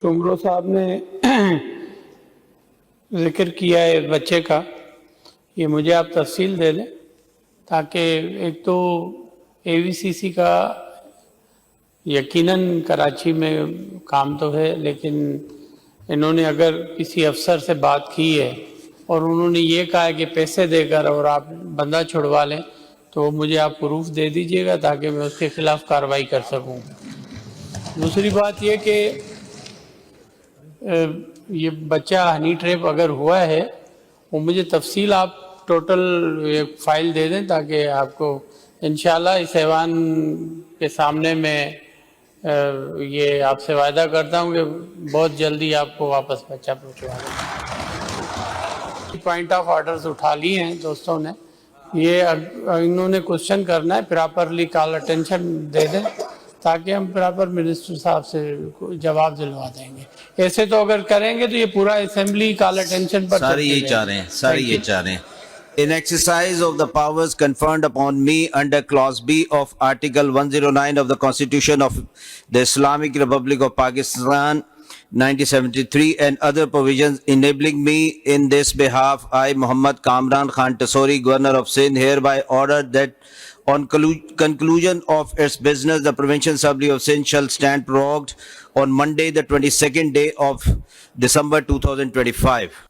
Tomorrow साहब ने जिक्र किया है बच्चे का, ये मुझे आप तफसील दे दें ताकि एक तो एवीसीसी का यकीनन कराची में काम तो है, लेकिन इन्होंने अगर किसी अफसर से बात की है और उन्होंने ये कहा है कि पैसे देकर और आप बंदा छुड़वा लें, तो मुझे आप प्रूफ दे दीजिएगा ताकि मैं उसके खिलाफ कार्रवाई कर सकूं। दूसरी बात ये कि ये बच्चा हनी ट्रैप अगर हुआ है, वो मुझे तफसील आप टोटल एक फ़ाइल दे दें ताकि आपको इंशाल्लाह इस ऐवान के सामने मैं ये आपसे वायदा करता हूँ कि बहुत जल्दी आपको वापस बच्चा पहुँचवा दें। पॉइंट ऑफ ऑर्डर्स उठा लिए हैं दोस्तों ने, ये इन्होंने क्वेश्चन करना है, प्रॉपरली कॉल अटेंशन दे दें ताकि हम प्रॉपर मिनिस्टर साहब से जवाब दिलवा देंगे। ऐसे तो अगर करेंगे तो ये पूरा असेंबली कॉल अटेंशन पर सारे ये चाह रहे हैं In exercise of the powers conferred upon me under Clause B of Article 109 of the Constitution of the Islamic Republic of Pakistan 1973 and other provisions enabling me in this behalf, I, Muhammad Kamran Khan Tasori, Governor of Sindh, hereby order that on conclusion of its business, the Provincial Assembly of Sindh shall stand prorogued on Monday, the 22nd day of December 2025.